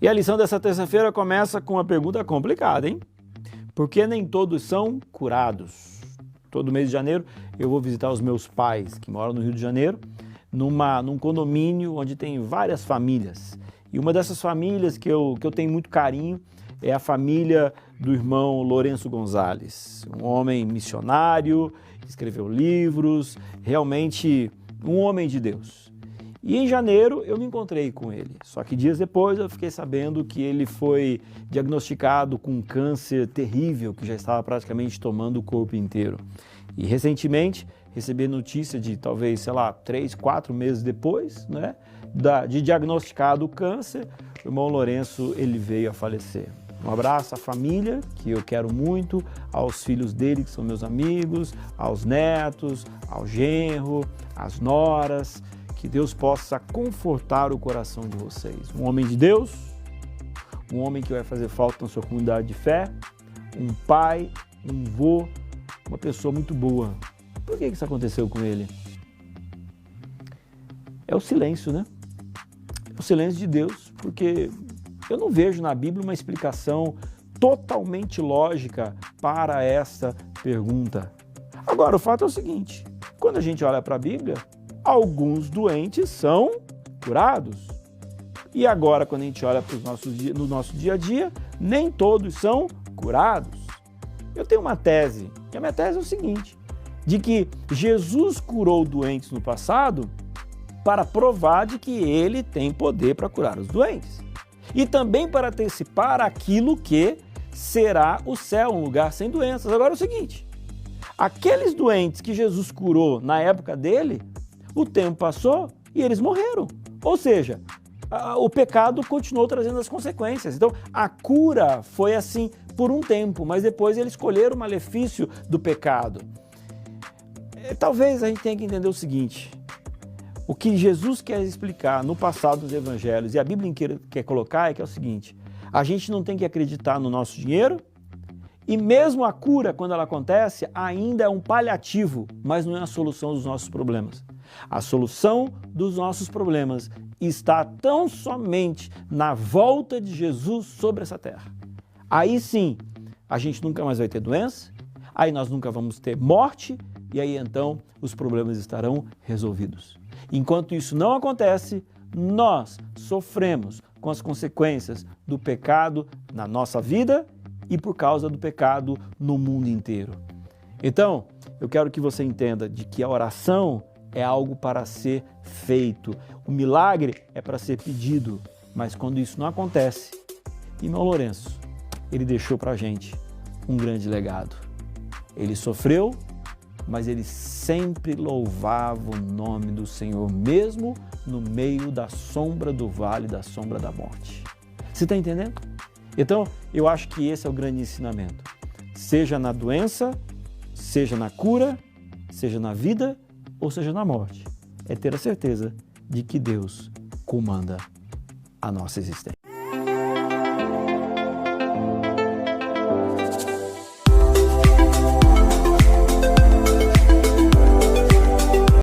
E a lição dessa terça-feira começa com uma pergunta complicada, hein? Por que nem todos são curados? Todo mês de janeiro eu vou visitar os meus pais, que moram no Rio de Janeiro, num condomínio onde tem várias famílias. E uma dessas famílias que eu tenho muito carinho é a família do irmão Lourenço Gonzalez, um homem missionário, escreveu livros, realmente um homem de Deus. E em janeiro eu me encontrei com ele, só que dias depois eu fiquei sabendo que ele foi diagnosticado com um câncer terrível que já estava praticamente tomando o corpo inteiro. E recentemente recebi notícia de talvez, 3, 4 meses depois, de diagnosticado o câncer, o irmão Lourenço ele veio a falecer. Um abraço à família, que eu quero muito, aos filhos dele, que são meus amigos, aos netos, ao genro, às noras. Que Deus possa confortar o coração de vocês. Um homem de Deus, um homem que vai fazer falta na sua comunidade de fé, um pai, um vô, uma pessoa muito boa. Por que isso aconteceu com ele? É o silêncio, né? É o silêncio de Deus, porque eu não vejo na Bíblia uma explicação totalmente lógica para essa pergunta. Agora, o fato é o seguinte, quando a gente olha para a Bíblia, alguns doentes são curados. E agora, quando a gente olha no nosso dia a dia, nem todos são curados. Eu tenho uma tese, e a minha tese é o seguinte, de que Jesus curou doentes no passado para provar de que ele tem poder para curar os doentes. E também para antecipar aquilo que será o céu, um lugar sem doenças. Agora é o seguinte, aqueles doentes que Jesus curou na época dele, o tempo passou e eles morreram. Ou seja, o pecado continuou trazendo as consequências. Então, a cura foi assim por um tempo, mas depois eles escolheram o malefício do pecado. Talvez a gente tenha que entender o seguinte, o que Jesus quer explicar no passado dos evangelhos e a Bíblia inteira quer colocar é que é o seguinte, a gente não tem que acreditar no nosso dinheiro e mesmo a cura, quando ela acontece, ainda é um paliativo, mas não é a solução dos nossos problemas. A solução dos nossos problemas está tão somente na volta de Jesus sobre essa terra. Aí sim, a gente nunca mais vai ter doença, aí nós nunca vamos ter morte, e aí então os problemas estarão resolvidos. Enquanto isso não acontece, nós sofremos com as consequências do pecado na nossa vida e por causa do pecado no mundo inteiro. Então, eu quero que você entenda de que a oração é algo para ser feito. O milagre é para ser pedido, mas quando isso não acontece, irmão Lourenço, ele deixou para a gente um grande legado. Ele sofreu, mas ele sempre louvava o nome do Senhor, mesmo no meio da sombra do vale, da sombra da morte. Você está entendendo? Então, eu acho que esse é o grande ensinamento. Seja na doença, seja na cura, seja na vida, ou seja na morte, é ter a certeza de que Deus comanda a nossa existência.